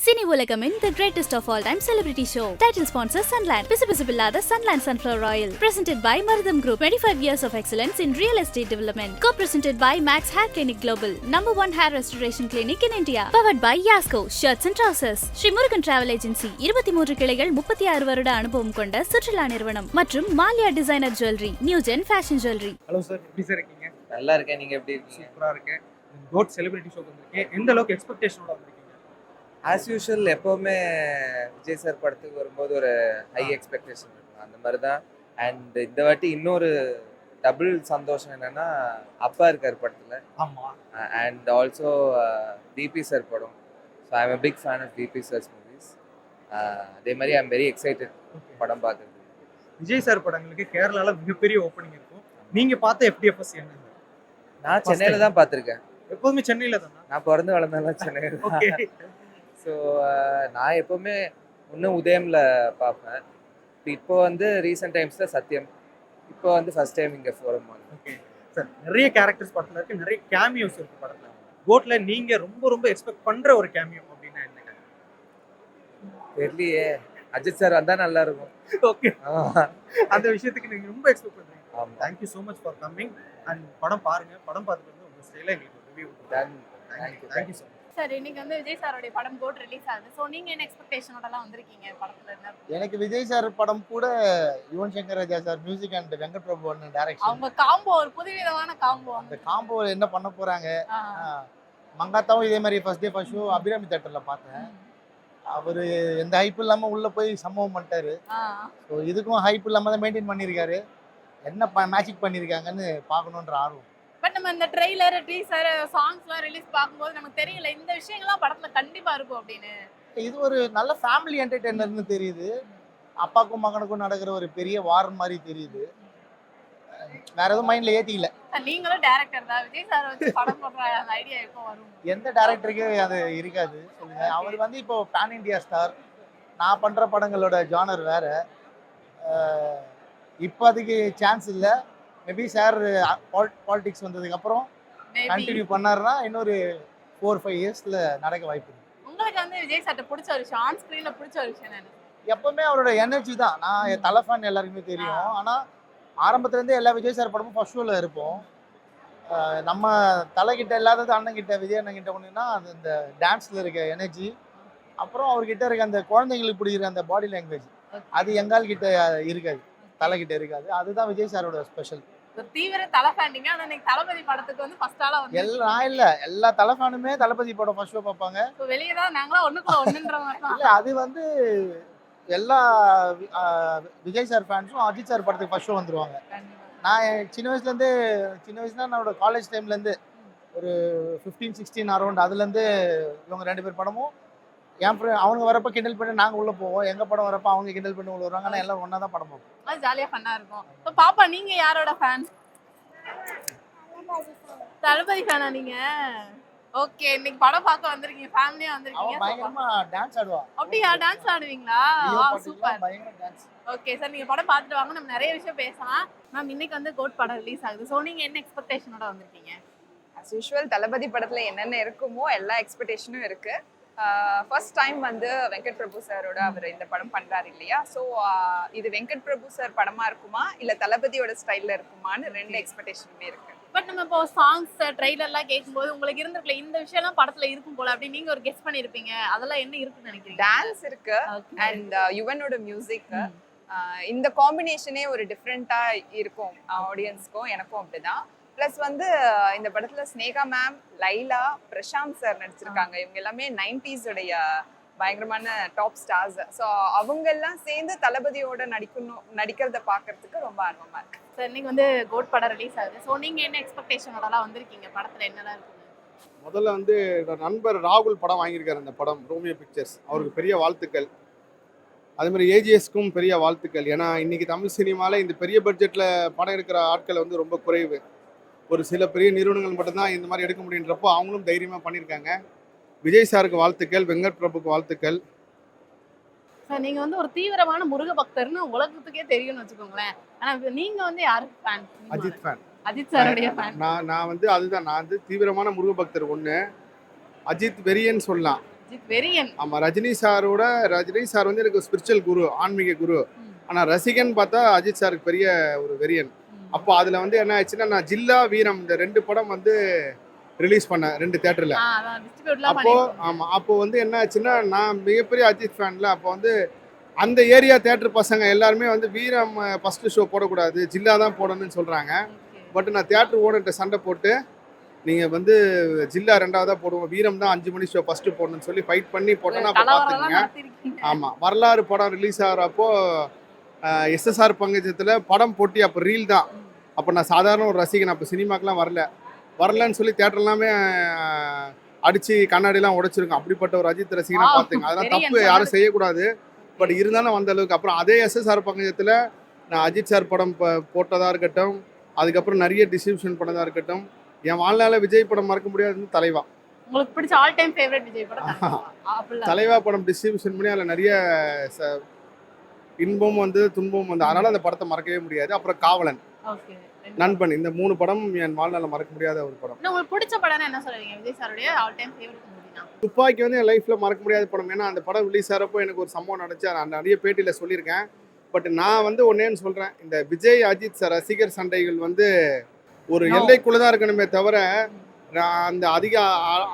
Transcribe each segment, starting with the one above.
Cine உலகமின் the greatest of all time celebrity show. Title sponsor Sunland. பிசுபிசுப்பில்லாத Sunland Sunflower Oil. Presented by Marutham Group. 25 years of excellence in real estate development. Co-presented by Max Hair Clinic Global. #1 hair restoration clinic in India. Powered by Yasco. Shirts and trousers. Sri Murugan travel agency. 23 கிளைகள் 36 வருட அனுபவம் கொண்ட சுற்றுலா நிறுவனம். மற்றும் Maliya designer jewellery. New gen fashion jewellery. Hello sir, எப்படி sir இருக்கீங்க? நல்லா இருக்கேன். நீங்க எப்படி இருக்கீங்க? சூப்பரா இருக்கேன். கோட் செலிபிரிட்டி ஷோக்கு வந்திருக்கேன். எந்த அளவுக்கு எக்ஸ்பெக்டேஷனோட வந்திருக்கீங்க? ஆஸ் யூஷுவல் எப்போவுமே விஜய் சார் படத்துக்கு வரும்போது ஒரு ஹை எக்ஸ்பெக்டேஷன் இருக்கும், அந்த மாதிரி தான். அண்ட் இந்த வாட்டி இன்னொரு டபுள் சந்தோஷம் என்னன்னா, அப்பா இருக்கார் படத்தில். ஆமாம். அண்ட் ஆல்சோ டிபி சார் படம். So I am a big fan of TP sir's movies. அதே மாதிரி ஐ எம் வெரி எக்ஸைட்டட் படம் பார்க்குறது. விஜய் சார் படங்களுக்கு கேரளாவில் மிகப்பெரிய ஓப்பனிங் இருக்கும். நீங்க பார்த்த FDFS என்ன? நான் சென்னையில் தான் பார்த்துருக்கேன். எப்போதுமே சென்னையில் தானே? நான் பிறந்து வளர்ந்ததெல்லாம் சென்னையில். ஓகே. ஸோ நான் எப்போவுமே இன்னும் உதயமில் பார்ப்பேன். இப்போ வந்து ரீசெண்ட் டைம்ஸில் சத்யம், இப்போ வந்து ஃபர்ஸ்ட் டைம் இங்கே ஃபோரம். ஓகே சார், நிறைய கேரக்டர்ஸ் படத்தில் இருக்கு, நிறைய கேமியோஸ் இருக்கு படத்தில். கோட்ல நீங்க ரொம்ப ரொம்ப எக்ஸ்பெக்ட் பண்ற ஒரு கேமியோ அப்படின்னா என்ன? தெரியலையே, அஜித் சார் வந்தால் நல்லா இருக்கும். ஓகே, அந்த விஷயத்துக்கு நீங்க ரொம்ப எக்ஸ்பெக்ட் பண்றீங்க. ஆமாம். Thank you so much for coming. And படம் பாருங்க, படம் பார்த்துட்டு வந்து உங்க ஸ்டைல எங்களுக்கு review thank you so much sir. இன்னைக்கு வந்து விஜய் சாரோடைய படம் கோட் ரிலீஸ் ஆகுது. ஸோ நீங்க என்ன எக்ஸ்பெக்டேஷனோடலாம் வந்திருக்கீங்க படத்துல என்ன? எனக்கு விஜய் சார் படம் கூட Yuvan Shankar Raja sir music and Venkat Prabhu direction. அவங்க காம்போ ஒரு புதுவிதமான காம்போ. அந்த காம்போ என்ன பண்ண போறாங்க? மங்காத்தாவும் இதே மாதிரி first day first show Abirami தேட்டர்ல பார்த்தேன். அவரு எந்த ஹைப் இல்லாம உள்ள போய் சம்பவம் பண்ணிட்டாரு. ஸோ இதுக்கும் ஹைப் இல்லாம தான் மெயின்டைன் பண்ணியிருக்காரு. என்ன மேஜிக் பண்ணியிருக்காங்கன்னு பார்க்கணுன்ற ஆர்வம். பட் நம்ம இந்த ட்ரெய்லர், டீசர், சாங்ஸ்லாம் ரிலீஸ் பார்க்கும்போது நமக்கு தெரியல இந்த விஷயங்கள்லாம் படத்துல கண்டிப்பா இருக்கும் அப்படின்னு. இது ஒரு நல்ல ஃபேமிலி என்டர்டெய்னர்னு தெரியுது. அப்பாக்கும் மகனுக்கும் நடக்கிற ஒரு பெரிய வார் மாதிரி தெரியுது. வேற எதுவும் மைண்ட்ல ஏத்திக்கல. நீங்களும் டைரக்டர் தான், விஜய் சார் வச்சு படம் பண்ற அந்த ஐடியா எப்போ வரும்? எந்த டைரக்டருக்கு அது இருக்காது சொல்லுங்க. அவர் வந்து இப்போ பேன் இண்டியா ஸ்டார். நான் பண்ற படங்களோட ஜானர் வேற. இப்போ அதுக்கு சான்ஸ் இல்லை. மேபி சார் பாலிடிக்ஸ் வந்ததுக்கு அப்புறம் கண்டினியூ பண்ணாருன்னா இன்னொரு 4-5 இயர்ஸ்ல நடக்க வாய்ப்பு இருக்கு. உங்களுக்கு வந்து விஜய் சார்ட்ட பிடிச்ச ஒரு விஷயம், ஆன் ஸ்கிரீன்ல பிடிச்ச ஒரு விஷயம் என்ன? எப்பவுமே அவரோட எனர்ஜி தான். நான் தலை ஃபேன், எல்லாருக்குமே தெரியும். ஆனா ஆரம்பத்துல இருந்தே எல்லா விஜய் சார் படமும் ஃபர்ஸ்ட் ஷோல இருப்போம். நம்ம தலைகிட்ட இல்லாதது அண்ணன் கிட்ட, விஜய் அண்ணன் கிட்ட ஒண்ணுன்னா அது இந்த டான்ஸ்ல இருக்க எனர்ஜி. அப்புறம் அவர்கிட்ட இருக்க அந்த குழந்தைங்களுக்கு பிடிக்கிற அந்த பாடி லாங்குவேஜ், அது எங்கால் கிட்ட இருக்காது, தலைகிட்ட இருக்காது. அதுதான் விஜய் சாரோட ஸ்பெஷல். ஒரு தீவிர தலை ஃபேன் நீங்க. ஆனா இன்னைக்கு தளபதி படத்துக்கு வந்து ஃபர்ஸ்ட் ஆளா வந்து நான் இல்ல, எல்லா தலை ஃபேனுமே தளபதி படம் ஃபர்ஸ்ட் ஷோ பார்ப்பாங்க. வெளியே தான் நாங்களாம் ஒண்ணுக்குள்ள ஒண்ணுன்ற மாதிரி தான். இல்ல, அது வந்து எல்லா விஜய் சார் ஃபேன்ஸும் அஜித் சார் படத்துக்கு ஃபர்ஸ்ட் ஷோ வந்துருவாங்க. நான் சின்ன வயசுனா என்னோட காலேஜ் டைம்ல இருந்து ஒரு 15-16 அரௌண்ட், அதுல இருந்து இவங்க 2 பேர் படமும் என் அவங்க வரப்ப கிண்டல் பண்ணி நாங்க உள்ள போவோம். எங்க படம் வரப்ப அவங்க கிண்டல் பண்ணி உள்ள வருவாங்க. ஆனா எல்லாரும் ஒன்னா தான் படம் பார்ப்போம். அது ஜாலியா ஃபன்னா இருக்கும். இப்போ பாப்பா, நீங்க யாரோட ஃபேன்? தளபதி ஃபேனா நீங்க? ஓகே, இன்னைக்கு படம் பார்க்க வந்திருக்கீங்க, ஃபேமிலியா வந்திருக்கீங்க. அவ பயங்கரமா டான்ஸ் ஆடுவா. அப்படியா? டான்ஸ் ஆடுவீங்களா? சூப்பர். பயங்கர டான்ஸ். ஓகே சார், நீங்க படம் பார்த்துட்டு வாங்க, நம்ம நிறைய விஷயம் பேசலாம். மேம், இன்னைக்கு வந்து கோட் படம் ரிலீஸ் ஆகுது. ஸோ நீங்க என்ன எக்ஸ்பெக்டேஷனோட வந்திருக்கீங்க? அஸ் யூஷுவல் தளபதி படத்துல என்னென்ன இருக்குமோ எல்லா எக்ஸ்பெக்டேஷனும் இருக்கு. ஃபர்ஸ்ட் டைம் வந்து வெங்கட் பிரபு சாரோட அவர் இந்த படம் பண்றாரு இல்லையா? ஸோ இது வெங்கட் பிரபு சார் படமா இருக்குமா இல்ல தளபதியோட ஸ்டைல்ல இருக்குமான்னு 2 எக்ஸ்பெக்டேஷனுமே இருக்கு. பட் நம்ம இப்போ சாங்ஸ், ட்ரெய்லர்லாம் கேட்கும்போது உங்களுக்கு இருந்திருக்கல இந்த விஷயம்லாம் படத்துல இருக்கும் போல அப்படி நீங்க ஒரு கெஸ் பண்ணிருப்பீங்க. அதெல்லாம் என்ன இருக்குன்னு நினைக்கிறீங்க? டான்ஸ் இருக்கு அண்ட் யுவனோட மியூசிக். இந்த காம்பினேஷனே ஒரு டிஃப்ரெண்டா இருக்கும் ஆடியன்ஸ்க்கும், எனக்கும் அப்படிதான். ப்ளஸ் வந்து இந்த படத்துல ஸ்னேகா மேம், லைலா, பிரசாந்த் சார் நடிச்சிருக்காங்க. இவங்க எல்லாமே 90s உடைய பயங்கரமான டாப் ஸ்டார்ஸ். ஸோ அவங்க எல்லாம் சேர்ந்து தளபதியோட நடிக்கிறத பார்க்கறதுக்கு ரொம்ப ஆர்வமா இருக்கு. சார், இன்னைக்கு வந்து கோட் படம் ரிலீஸ் ஆகுது. ஸோ நீங்க என்ன எக்ஸ்பெக்டேஷனோடலாம் வந்திருக்கீங்க? படத்துல என்னெல்லாம் இருக்குங்க? முதல்ல வந்து நண்பர் ராகுல் படம் வாங்கியிருக்காரு. அந்த படம் ரோமியோ பிக்சர்ஸ், அவருக்கு பெரிய வாழ்த்துக்கள். அதே மாதிரி ஏஜிஎஸ்க்கும் பெரிய வாழ்த்துக்கள். ஏன்னா இன்னைக்கு தமிழ் சினிமாவில் இந்த பெரிய பட்ஜெட்டில் படம் எடுக்கிற ஆட்கள் வந்து ரொம்ப குறைவு. ஒரு சில பெரிய நிறுவனங்கள் மட்டும்தான் இந்த மாதிரி எடுக்க முடியுன்றப்போ அவங்களும் தைரியமாக பண்ணியிருக்காங்க. விஜய் சாருக்கு வாழ்த்துக்கள், வெங்கட் பிரபுக்கு வாழ்த்துக்கள். சார், நீங்க வந்து ஒரு தீவிரமான முருக பக்தர்னு உலகத்துக்கே தெரியும்னு வச்சுக்கோங்களேன். ஆனா நீங்க வந்து யாருக்கு ஃபேன்? அஜித் ஃபேன். அஜித் சாருடைய ஃபேன். நான் வந்து அதுதான், நான் வந்து தீவிரமான முருக பக்தர். ஒன்று அஜித் வெறியன்னு சொல்லலாம். வெரியன். ஆமா, ரஜினி சார் வந்து எனக்கு ஸ்பிரிச்சுவல் குரு, ஆன்மீக குரு. ஆனா ரசிகன் பார்த்தா அஜித் சாருக்கு பெரிய ஒரு வெறியன். அப்போ அதுல வந்து என்ன ஆச்சுன்னா, நான் ஜில்லா வீரம் இந்த 2 படம் வந்து ரிலீஸ் பண்ணேன் 2 தியேட்டர்ல. அப்போ வந்து என்ன ஆச்சுன்னா, நான் மிகப்பெரிய அஜித் ஃபேன்ல. அப்போ வந்து அந்த ஏரியா தியேட்டர் பசங்க எல்லாருமே வந்து வீரம் ஃபர்ஸ்ட் ஷோ போடக்கூடாது, ஜில்லா தான் போடணும்னு சொல்றாங்க. பட் நான் தியேட்டர் ஓனர்கிட்ட சண்டை போட்டு, நீங்க வந்து ஜில்லா 2வதா போடுவோம், வீரம் தான் 5 மணி ஷோ ஃபர்ஸ்ட் போடணும்னு சொல்லி ஃபைட் பண்ணி போட்டேன்னா அப்போ பார்த்துக்கங்க. ஆமா, வரலாறு படம் ரிலீஸ் ஆகிறப்போ SSR பங்கஜத்தில் படம் போட்டி அப்போ ரீல் தான். அப்போ நான் சாதாரண ஒரு ரசிகன், அப்போ சினிமாக்கெலாம் வரலன்னு சொல்லி தியேட்டர் எல்லாமே அடிச்சு கண்ணாடிலாம் உடைச்சிருக்கோம். அப்படிப்பட்ட ஒரு அஜித் ரசிகனா பார்த்துங்க. அதெல்லாம் தப்பு, யாரும் செய்யக்கூடாது. பட் இருந்தாலும் வந்த அளவுக்கு. அப்புறம் அதே SSR பங்கஜத்தில் நான் அஜித் சார் படம் போட்டதாக இருக்கட்டும், அதுக்கப்புறம் நிறைய டிஸ்ட்ரிபியூஷன் பண்ணதாக இருக்கட்டும், என் வாழ்நாள விஜய் படம் மறக்க முடியாது தலைவா. உங்களுக்கு பிடிச்ச ஆல் டைம் ஃபேவரட் விஜய் படம் தலைவா படம் டிஸ்ட்ரிபியூஷன் பண்ணி அதில் நிறைய இன்பம் வந்து துன்பம் வந்து, அதனால அந்த படத்தை மறக்கவே முடியாது. அப்புறம் காவலன், நண்பன், இந்த 3 படம் என் வாழ்நாள மறக்க முடியாத ஒரு படம். உங்களுக்கு பிடிச்ச படம் என்ன சொல்றீங்க விஜய் சாருடைய ஆல் டைம் ஃபேவரட் மூவினா? துப்பாக்கி வந்து என் லைஃப்ல மறக்க முடியாத படம். ஏன்னா அந்த படம் ரிலீஸ் ஆகிறப்போ எனக்கு ஒரு சம்பவம் நடந்துச்சு, நான் நிறைய பேட்டியில் சொல்லியிருக்கேன். பட் நான் வந்து ஒன்னேன்னு சொல்றேன், இந்த விஜய் அஜித் சார் ரசிகர் சண்டைகள் வந்து ஒரு எல்லைக்குள்ள தான் இருக்கணுமே தவிர அந்த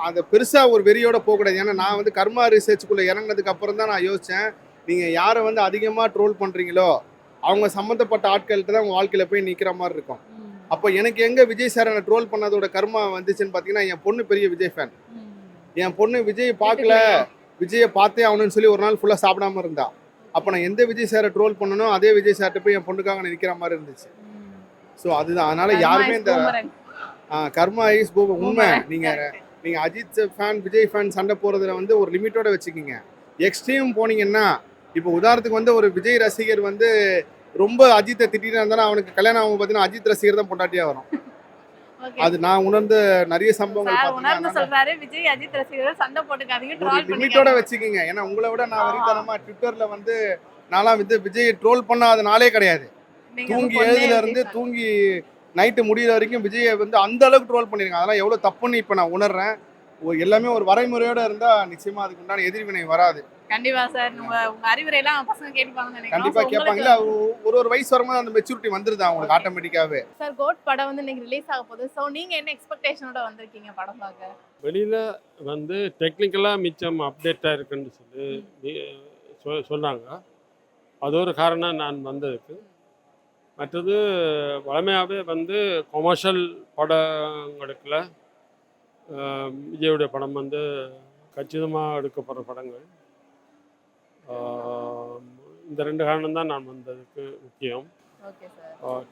அந்த பெருசா ஒரு வெறியோட போகக்கூடாது. ஏன்னா நான் வந்து கர்மா ரிசர்ச்சுக்குள்ள இறங்கினதுக்கு அப்புறம் தான் நான் யோசிச்சேன், நீங்க யாரை வந்து அதிகமா ட்ரோல் பண்றீங்களோ அவங்க சம்மந்தப்பட்ட ஆட்கள்கிட்ட தான் உங்க வாழ்க்கையில போய் நிக்கிற மாதிரி இருக்கும். அப்போ எனக்கு எங்க விஜய் சார் என்ன ட்ரோல் பண்ணதோட கர்மா வந்துச்சுன்னு பாத்தீங்கன்னா, என் பொண்ணு பெரிய விஜய் ஃபேன். என் பொண்ணு விஜய் பார்க்கல, விஜயை பார்த்தே ஆகணும்னு சொல்லி ஒரு நாள் ஃபுல்லா சாப்பிடாம இருந்தா. அப்போ நான் எந்த விஜய் சாரை ட்ரோல் பண்ணணும் அதே விஜய் சார்ட்ட போய் என் பொண்ணுக்காக நான் நிற்கிற மாதிரி இருந்துச்சு. ஸோ அதுதான், அதனால யாருமே இந்த கர்மா ஐஸ் உண்மை. நீங்க அஜித் ஃபேன் விஜய் ஃபேன் சண்டை போறதுல வந்து ஒரு லிமிட்டோட வச்சுக்கிங்க. எக்ஸ்ட்ரீம் போனீங்கன்னா, இப்போ உதாரணத்துக்கு வந்து ஒரு விஜய் ரசிகர் வந்து ரொம்ப அஜித்தை திட்டினா இருந்தாலும் அவனுக்கு கல்யாணம் ஆகும் பார்த்தீங்கன்னா அஜித் ரசிகர் தான் பொண்டாட்டியா வரும். அது நான் உணர்ந்த நிறைய சம்பவங்கள் சொல்றாரு. விஜய் அஜித் ரசிகர்கள் சண்டை போட்டுக்காதீங்க, லிமிட்டோட வச்சுக்கிங்க. ஏன்னா உங்களை விட நான் வரித்தனமா ட்விட்டர்ல வந்து நான்லாம் வந்து விஜய் ட்ரோல் பண்ணாத நாளே கிடையாது. தூங்கி எழுதுல இருந்து தூங்கி நைட்டு முடிகிற வரைக்கும் விஜயை வந்து அந்த அளவுக்கு ட்ரோல் பண்ணிருக்காங்க. அதெல்லாம் எவ்வளவு தப்புன்னு இப்ப நான் உணர்றேன். எல்லாமே ஒரு வரைமுறையோட இருந்தா நிச்சயமா அதுக்கு உண்டான எதிர்வினை வராது. கண்டிப்பா சார். உங்க அறிவுரை எல்லாம் பசங்க கேட்பாங்க. கண்டிப்பா கேட்பாங்களா. ஒரு வயசு வரும்போது அந்த மெச்சூரிட்டி வந்துருது அவங்களுக்கு ஆட்டோமேட்டிக்காவே. சார் கோட் படம் வந்து இன்னைக்கு ரிலீஸ் ஆக போகுது. சோ நீங்க என்ன எக்ஸ்பெக்டேஷனோட வந்திருக்கீங்க படம் பார்க்க? வெளியில வந்து டெக்னிக்கலா மிச்சம் அப்டேட்டா இருக்குன்னு சொல்லி சொன்னாங்க. அது ஒரு காரணம் நான் வந்ததுக்கு. மற்றது வழமையாகவே வந்து கொமர்ஷியல் படங்களுக்குள்ள விஜயுடைய படம் வந்து கச்சிதமாக எடுக்கப்படுற படங்கள். இந்த 2 காரணம் தான் நான் வந்ததுக்கு முக்கியம்.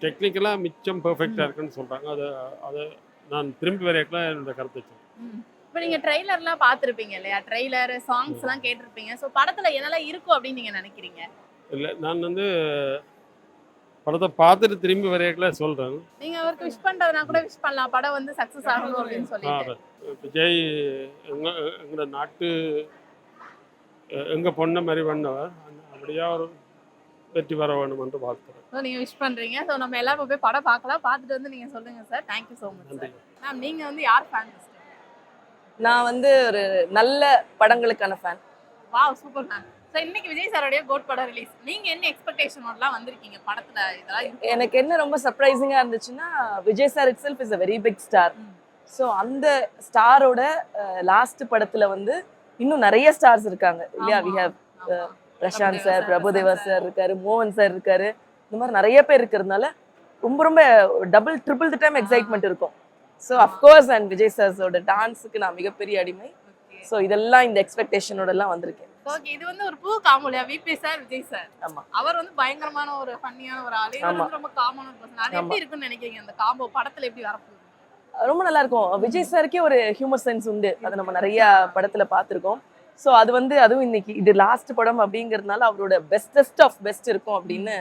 டெக்னிக்கலாக மிச்சம் பெர்ஃபெக்டாக இருக்குன்னு சொல்கிறாங்க. அதை நான் திரும்பி வரையக்கலாம் என்னோட கருத்தை சொல்றேன். இப்போ நீங்கள் ட்ரெய்லர்லாம் பார்த்துருப்பீங்க இல்லையா? ட்ரெய்லர் சாங்ஸ்லாம் கேட்டிருப்பீங்க. ஸோ படத்தில் என்னெல்லாம் இருக்கும் அப்படின்னு நீங்கள் நினைக்கிறீங்க? இல்லை, நான் வந்து படத்தை பார்த்துட்டு திரும்பி வரையக்கல சொல்கிறேன். நீங்கள் அவருக்கு விஷ் பண்ணுறதுனா கூட விஷ் பண்ணலாம், படம் வந்து சக்ஸஸ் ஆகணும் அப்படின்னு சொல்லிட்டு. விஜய் எங்களோட நாட்டு எங்கள் பொண்ணை மாதிரி பண்ணவர், அப்படியே ஒரு வெற்றி வர வேணும் என்று வாழ்த்துறேன். ஸோ நீங்கள் விஷ் பண்ணுறீங்க. ஸோ நம்ம எல்லாரும் போய் படம் பார்க்கலாம். பார்த்துட்டு வந்து நீங்கள் சொல்லுங்கள் sir. Thank you so much sir. Ma'am நீங்கள் வந்து யார் ஃபேன்? நான் வந்து ஒரு நல்ல படங்களுக்கான fan. Wow, super ma'am. So இன்னைக்கு விஜய் சாரோடைய கோட் படம் ரிலீஸ். நீங்கள் என்ன எக்ஸ்பெக்டேஷனோடலாம் வந்திருக்கீங்க படத்தில்? இதெல்லாம் எனக்கு என்ன ரொம்ப சர்ப்ரைசிங்காக இருந்துச்சுன்னா, Vijay sir itself is a very big star. So அந்த ஸ்டாரோட லாஸ்ட் படத்தில் வந்து இன்னும் நிறைய ஸ்டார்ஸ் இருக்காங்க இல்லையா? We have Prashanth sir, Prabhudeva sir இருக்காரு, மோகன் சார் இருக்காரு, இந்த மாதிரி நிறைய பேர் இருக்கிறதுனால ரொம்ப ரொம்ப double triple the time excitement இருக்கும். ஸோ அஃப்கோர்ஸ் அண்ட் விஜய் சார்ஸோட டான்ஸுக்கு நான் மிகப்பெரிய அடிமை. ஸோ இதெல்லாம் இந்த எக்ஸ்பெக்டேஷனோட எல்லாம் வந்திருக்கேன். ஓகே, இது வந்து ஒரு புது காமெடியா? VP sir, Vijay sir. ஆமா, அவர் வந்து பயங்கரமான ஒரு ஃபன்னியான ஒரு ஆளு, இவர் வந்து ரொம்ப காமனான பர்சன். அது எப்படி இருக்குன்னு நினைக்கிறீங்க? அந்த காம்போ படத்துல எப்படி வரப்போகுது? ரொம்ப நல்லா இருக்கும். விஜய் சாருக்கே ஒரு ஹியூமர் சென்ஸ் உண்டு, அதை நம்ம நிறைய படத்துல பார்த்துருக்கோம். ஸோ அது வந்து அதுவும் இன்னைக்கு இது லாஸ்ட் படம் அப்படிங்கிறதுனால அவரோட பெஸ்டஸ்ட் ஆஃப் பெஸ்ட் இருக்கும் அப்படின்னு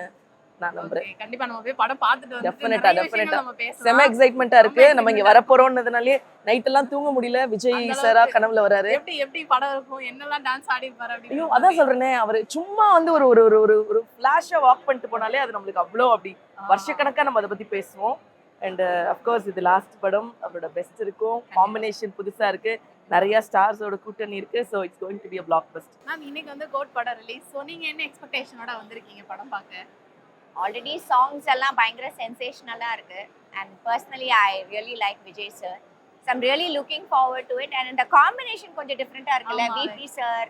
நான் நம்புறேன். கண்டிப்பா நம்ம போய் படம் பார்த்துட்டு வந்து டெஃபினட்டா செம எக்ஸைட்மெண்டா இருக்கு. நம்ம இங்க வரப்போறோம்ன்றதுனாலே நைட் எல்லாம் தூங்க முடியல. விஜய் சாரா கனவுல வராரு. எப்படி படம் இருக்கும், என்னெல்லாம் டான்ஸ் ஆடி இருப்பாரு அப்படின்னு. ஐயோ, அதான் சொல்றேனே, அவரு சும்மா வந்து ஒரு ஒரு ஒரு ஒரு ஃபிளாஷா வாக் பண்ணிட்டு போனாலே அது நம்மளுக்கு அவ்வளோ அப்படி வருஷக்கணக்கா நம்ம அதை பத்தி பேசுவோம். அண்ட் அஃப்கோர்ஸ் இது லாஸ்ட் படம், அவரோட பெஸ்ட் இருக்கும். காம்பினேஷன் புதுசா இருக்கு. நிறைய ஸ்டார்ஸோட கூட்டணி இருக்கு. So it's going to be a black Bastar. Ma'am இன்னைக்கு வந்து கோட் படம் ரிலீஸ். ஸோ நீங்க என்ன எக்ஸ்பெக்டேஷனோட வந்திருக்கீங்க படம் பார்க்க? ஆல்ரெடி சாங்ஸ் எல்லாம் பயங்கர சென்சேஷனலா இருக்கு and personally I really like Vijay sir. So I'm really looking forward to it. And இந்த காம்பினேஷன் கொஞ்சம் டிஃப்ரெண்டா இருக்குல்ல, VP sir,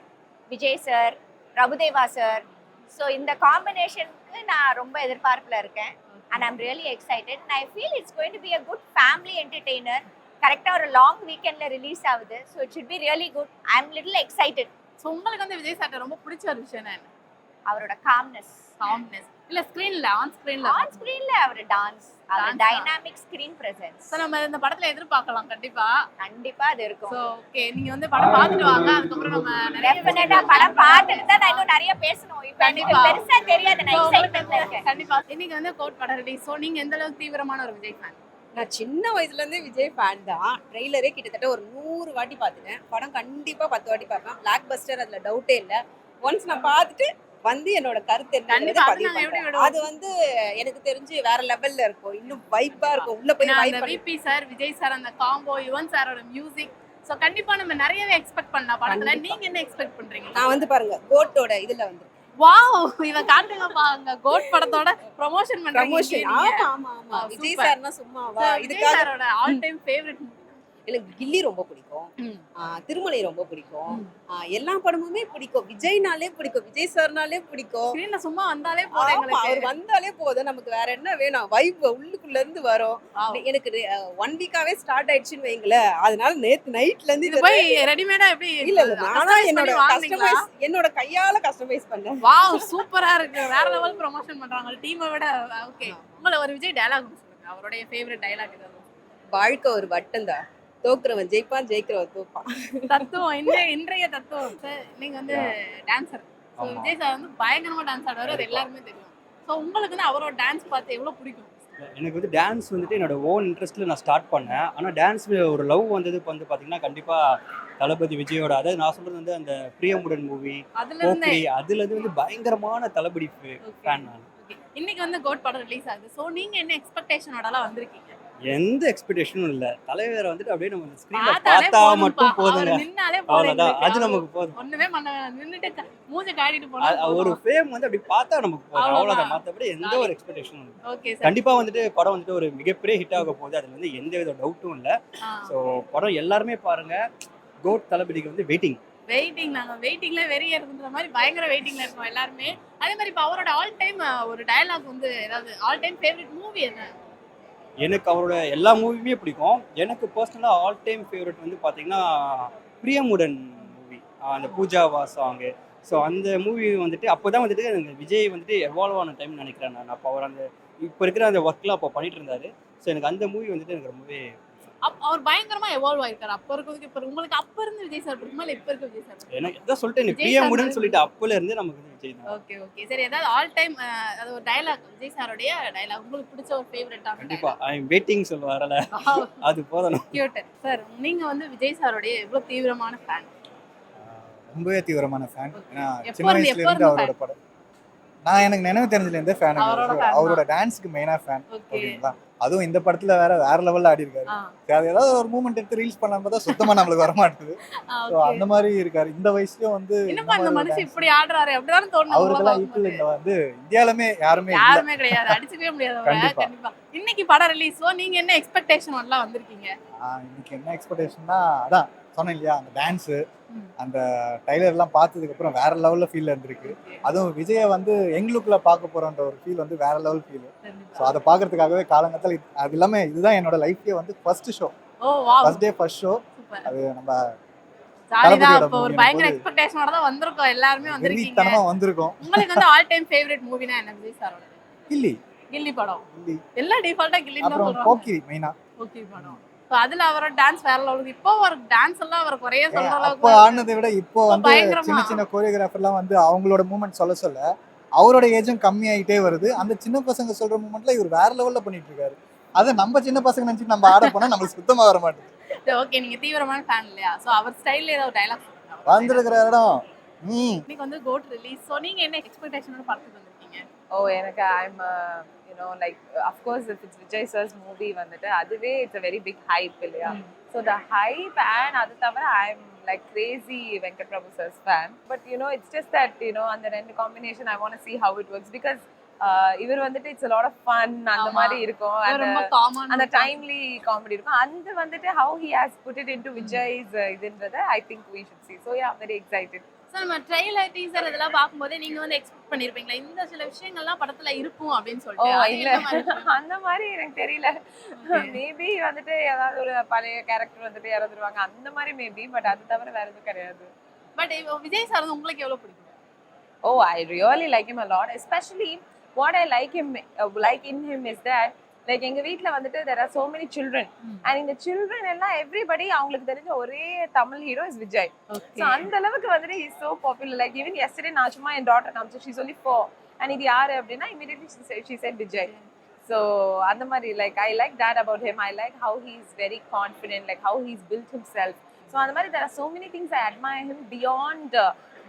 Vijay sir, Prabhudeva sir. So இந்த காம்பினேஷனுக்கு நான் ரொம்ப எதிர்பார்ப்புல இருக்கேன். And I'm really excited and I feel it's going to be a good family entertainer. கரெக்டா ஒரு லாங் வீக்கெண்ட்ல ரிலீஸ் ஆகுது. So it should be really good. I am little excited. So உங்களுக்கு வந்து விஜய் சார் ரொம்ப பிடிச்ச ஒரு விஷயம் என்ன? அவரோட காம்னஸ். இல்ல ஸ்கிரீன்ல ஆன் ஸ்கிரீன்ல அவர் டான்ஸ், அவர் டைனாமிக் ஸ்கிரீன் பிரசன்ஸ். சோ நம்ம இந்த படத்துல எதிர்பார்க்கலாம் கண்டிப்பா அது இருக்கும். சோ ஓகே, நீங்க வந்து படம் பார்த்துட்டு வாங்க. அதுக்கு அப்புறம் நம்ம டெஃபினட்டா படம் பார்த்துட்டு தான் நான் இன்னும் நிறைய பேசணும். இப்போ எனக்கு பெருசா தெரியாது, நான் எக்ஸைட்மென்ட்ல இருக்கேன். கண்டிப்பா இன்னைக்கு வந்து கோட் படம் ரிலீஸ். சோ நீங்க எந்த அளவுக்கு தீவிரமான ஒரு விஜய் ஃபேன்? நான் சின்ன வயசுல இருந்தே விஜய் ஃபேன் தான். ட்ரெய்லரே கிட்டத்தட்ட ஒரு 100 வாட்டி பார்த்துட்டேன். படம் கண்டிப்பா 10 வாட்டி பார்ப்பேன். பிளாக் பஸ்டர், அதுல டவுட்டே இல்லை. ஒன்ஸ் நான் பார்த்துட்டு வந்து என்னோட கருத்து என்ன அது வந்து எனக்கு தெரிஞ்சு வேற லெவல்ல இருக்கும். இன்னும் வைப்பா இருக்கும். உள்ள போய் vibe VP sir, Vijay sir அந்த காம்போ, யுவன் சாரோட மியூசிக். சோ கண்டிப்பா நம்ம நிறையவே எக்ஸ்பெக்ட் பண்ணலாம் படத்துல. நீங்க என்ன எக்ஸ்பெக்ட் பண்றீங்க? நான் வந்து பாருங்க கோட்டோட இதுல வந்து வாவ், இத காட்டுங்கப்பா. அங்க கோட் படத்தோட ப்ரமோஷன் பண்றீங்க. ஆமா விஜய் சார்னா சும்மாவா? விஜய் சாரோட ஆல் டைம் ஃபேவரட் எனக்கு கில்லி ரொம்ப பிடிக்கும், திருமலை ரொம்ப பிடிக்கும், எல்லா படமுமே பிடிக்கும். விஜய்னாலே பிடிக்கும், விஜய் சார்னாலே பிடிக்கும். சும்மா வந்தாலே போதும், அவர் வந்தாலே போதும். நமக்கு வேற என்ன வேணும்? வைப் உள்ளுக்குள்ள இருந்து வரும். எனக்கு 1 வீக்காவே ஸ்டார்ட் ஆயிடுச்சுன்னு வைங்களேன். அதனால நேத்து நைட்ல இருந்து ரெடிமேடா எப்படி இல்ல நான் என்னோட கையால கஸ்டமைஸ் பண்ணேன். வாவ், சூப்பரா இருக்கு. வேற லெவல் ப்ரமோஷன் பண்றாங்க டீமை விட. ஓகே, உங்களை ஒரு விஜய் டயலாக் சொல்லுங்க. அவருடைய ஃபேவரட் டயலாக் ஏதாவது? வாழ்க்கை ஒரு வட்டம் தான், தோக்குறவன் ஜெயிப்பான், ஜெயிக்கிறவன் தோப்பான். தத்துவம், இன்றைய தத்துவம். நீங்க வந்து டான்சர். ஸோ விஜய் சார் வந்து பயங்கரமா டான்ஸ் ஆடுவார், அது எல்லாருமே தெரியும். ஸோ உங்களுக்கு வந்து அவரோட டான்ஸ் பார்த்து எவ்வளோ பிடிக்கும்? எனக்கு வந்து டான்ஸ் வந்துட்டு என்னோட ஓன் இன்ட்ரெஸ்ட்டில் நான் ஸ்டார்ட் பண்ணேன். ஆனால் டான்ஸ் ஒரு லவ் வந்தது இப்போ வந்து பார்த்தீங்கன்னா கண்டிப்பாக தளபதி விஜயோட, அதாவது நான் சொல்கிறது வந்து அந்த பிரியமுடன் மூவி, போக்கிரி, அதுலேருந்து வந்து பயங்கரமான தளபதி ஃபேன் நான். இன்னைக்கு வந்து கோட் படம் ரிலீஸ் ஆகுது. ஸோ நீங்கள் என்ன எக்ஸ்பெக்டேஷனோடலாம் வந்திருக்கீங்க? எந்த எக்ஸ்பெக்டேஷனும் இல்லை. தலைவரை வந்துட்டு அப்படியே நம்ம ஸ்க்ரீன்ல பார்த்தா மட்டும் போதுங்க, அவ்வளோதான். அது நமக்கு போதும். ஒண்ணுமே பண்ண நின்னுட்டு மூஞ்ச காட்டிட்டு போனா ஒரு ஃபேம் வந்து அப்படி பார்த்தா நமக்கு போதும், அவ்வளோதான். மற்றபடி எந்த ஒரு எக்ஸ்பெக்டேஷனும் இல்லை. ஓகே, கண்டிப்பா வந்துட்டு படம் வந்துட்டு ஒரு மிகப்பெரிய ஹிட் ஆக போகுது, அதுல வந்து எந்த வித டவுட்டும் இல்லை. ஸோ படம் எல்லாருமே பாருங்க. கோட் தளபதிக்கு வந்து வெயிட்டிங். நாங்க வெயிட்டிங்ல வெறிய இருக்குன்ற மாதிரி பயங்கர வெயிட்டிங்ல இருக்கோம் எல்லாருமே. அதே மாதிரி இப்போ அவரோட ஆல் டைம் ஒரு டயலாக் வந்து ஏதாவது ஆல் டைம் ஃபேவரட் மூவி என்ன? எனக்கு அவரோட எல்லா மூவியுமே பிடிக்கும். எனக்கு பர்சனலாக ஆல் டைம் ஃபேவரட் வந்து பார்த்தீங்கன்னா பிரியமுடன் மூவி, அந்த பூஜாவா சாங்கு. ஸோ அந்த மூவி வந்துட்டு அப்போ தான் வந்துட்டு எனக்கு விஜய் வந்துட்டு எவால்வ் ஆன டைம் நினைக்கிறேன் நான். அப்போ அவர் அந்த இப்போ இருக்கிற அந்த ஒர்க்லாம் அப்போ பண்ணிட்டு இருந்தாரு. ஸோ எனக்கு அந்த மூவி வந்துட்டு எனக்கு ரொம்பவே அவர் பயங்கரமா எவால்வ் ஆயிருக்காரு. அப்ப இருக்கிறதுக்கு இப்போ உங்களுக்கு அப்ப இருந்து விஜய் சார் பிடிக்குமா இல்ல இப்ப இருக்க விஜய் சார்? எனக்கு இதான் சொல்லிட்டேன், பிரியமுடன் சொல்லிட்டு அப்பல இருந்து நமக்கு வந்து விஜய் தான். ஓகே சரி, ஏதாவது ஆல் டைம் அது ஒரு டயலாக், விஜய் சாரோடைய டயலாக் உங்களுக்கு பிடிச்ச ஒரு ஃபேவரட்டான? கண்டிப்பா ஐ அம் வெயிட்டிங் சொல்லுவாரல, அது போதும். Cute sir. நீங்க வந்து விஜய் சாரோடைய எவ்வளவு தீவிரமான ஃபேன்? ரொம்பவே தீவிரமான ஃபேன். ஏன்னா சின்ன வயசுல இருந்து அவரோட படம் நான் எனக்கு நினைவு தெரிஞ்சதுலேருந்தே ஃபேன். அவரோட டான்ஸுக்கு மெயினாக ஃபேன். ஓகேங்களா, அதுவும் இந்த படத்துல வேற லெவல்ல ஆடி இருக்காரு. அது ஏதாவது ஒரு மூமெண்ட் எடுத்து ரீல்ஸ் பண்ணலாம் பார்த்தா சுத்தமா நம்மளுக்கு வர மாட்டேங்குது. அந்த மாதிரி இருக்காரு. இந்த வயசுலயும் வந்து இப்படி ஆடுறாரு அப்படிதான் தோணுது. அவருக்கெல்லாம் ஈக்குவல் இங்க வந்து இந்தியாலுமே யாருமே கிடையாது, அடிச்சுக்கவே முடியாது. கண்டிப்பா இன்னைக்கு படம் ரிலீஸ். நீங்க என்ன எக்ஸ்பெக்டேஷன் எல்லாம் வந்திருக்கீங்க? இன்னைக்கு என்ன எக்ஸ்பெக்டேஷன்னா அதான் சொன்னேன் இல்லையா, அந்த டான்ஸு, அந்த டைலர்லாம் பார்த்ததுக்கு அப்புறம் வேற லெவல்ல ஃபீல் இருந்திருக்கு. அதுவும் விஜயை வந்து எங்களுக்குள்ள பார்க்க போறோன்ற ஒரு ஃபீல் வந்து வேற லெவல் ஃபீல். ஸோ அதை பார்க்கறதுக்காகவே காலங்கத்தில் அது இல்லாம இதுதான் என்னோட லைஃப்லயே வந்து first show, first day first show. அது நம்ம ஒரு பயங்கர எக்ஸ்பெக்டேஷனோட தான் வந்திருக்கோம். எல்லாரும் வந்திருக்கீங்க. தனமா வந்திருக்கோம். உங்களுக்கு வந்து ஆல் டைம் ஃபேவரட் மூவினா என்ன விஜய் சாரோட? கில்லி படம். எல்லா டிஃபால்ட்டா கில்லி தான் சொல்றாங்க. அப்புறம் போக்கிரி மெயினா. போக்கிரி படம். சோ அதுல அவரோட டான்ஸ் வேற லெவலுக்கு. இப்போ ஒரு டான்ஸ் எல்லாம் அவர் குறைய சொல்ற அளவுக்கு இப்போ ஆனதை விட இப்போ வந்து சின்ன சின்ன கோரியோகிராஃபர்லாம் வந்து அவங்களோட மூமெண்ட் சொல்ல அவரோட ஏஜும் கம்மியாயிட்டே வருது. அந்த சின்ன பசங்க சொல்ற மூமெண்ட்ல இவர் வேற லெவல்ல பண்ணிட்டு இருக்காரு. அதை நம்ம சின்ன பசங்க நினைச்சு நம்ம ஆட போனா நம்மளுக்கு சுத்தமா வர மாட்டேங்குது. ஓகே, நீங்க தீவிரமான ஃபேன் இல்லையா? சோ அவர் ஸ்டைல்ல ஏதாவது டயலாக் வந்திருக்கிற இடம் இன்னைக்கு வந்து கோட் ரிலீஸ். சோ நீங்க என்ன எக்ஸ்பெக்டேஷனோட படத்துக்கு வந்திருக்கீங்க? எனக்கு I'm you know like of course if it's Vijay sir's movie வந்துட்டு அதுவே it's a very big hype இல்லையா so the hype and அது தவிர I'm like crazy Venkat Prabhu sir's fan but you know it's just that you know அந்த ரெண்டு combination I want to see how it works because இவர் வந்துட்டு it's a lot of fun அந்த மாதிரி இருக்கும் அந்த டைம்லி காமெடி இருக்கும் அந்த வந்துட்டு how he has put it into Vijay's இதுன்றத I think we should see so yeah I'm very excited so நம்ம ட்ரைலர் டீசர் இதெல்லாம் பாக்கும்போது நீங்க வந்து எக்ஸ்பெக்ட் பண்ணிருப்பீங்களா இந்த சில விஷயங்கள்லாம் படத்துல இருக்கும் அப்படின்னு சொல்லிட்டு இல்ல அந்த மாதிரி எனக்கு தெரியல மேபி வந்துட்டு ஏதாவது ஒரு பழைய கேரக்டர் வந்துட்டு இறந்துருவாங்க அந்த மாதிரி மேபி பட் அது தவிர வேற எதுவும் கிடையாது பட் விஜய் சார் வந்து உங்களுக்கு எவ்வளவு பிடிக்கும் I really like him a lot especially what I like in him is that like எங்க வீட்ல வந்துட்டு there are so many children and இந்த children எல்லாம் everybody அவங்களுக்கு தெரிஞ்ச ஒரே Tamil hero is Vijay so அந்த அளவுக்கு வந்துட்டு he is so popular like even yesterday நான் சும்மா என் daughter காமிச்சு she's only 4 and இது யாரு அப்படினா immediately she said Vijay so அந்த மாதிரி like I like that about him I like how he is very confident like how he's built himself so அந்த மாதிரி there are so many things I admire him beyond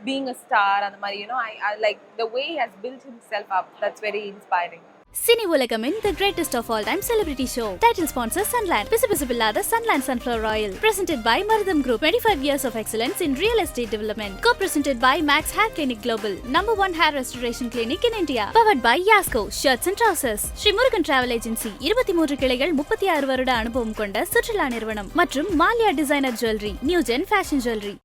being a star and the mari you know I like the way he has built himself up that's very inspiring Cine Ulagamin, the greatest of all time celebrity show. Title sponsor Sunland. Pisipillada Sunland Sunflower Oil. Presented by Maradam Group. 25 years of excellence in real estate development. Co-presented by Max Hair Clinic Global. #1 hair restoration clinic in India. Powered by Yasco Shirts and Trousers. Sri Murugan Travel Agency. 23 கிளைகள் 36 வருட அனுபவம் கொண்ட சுற்றுலா நிறுவனம் மற்றும் Maliya designer jewellery. New gen fashion jewellery.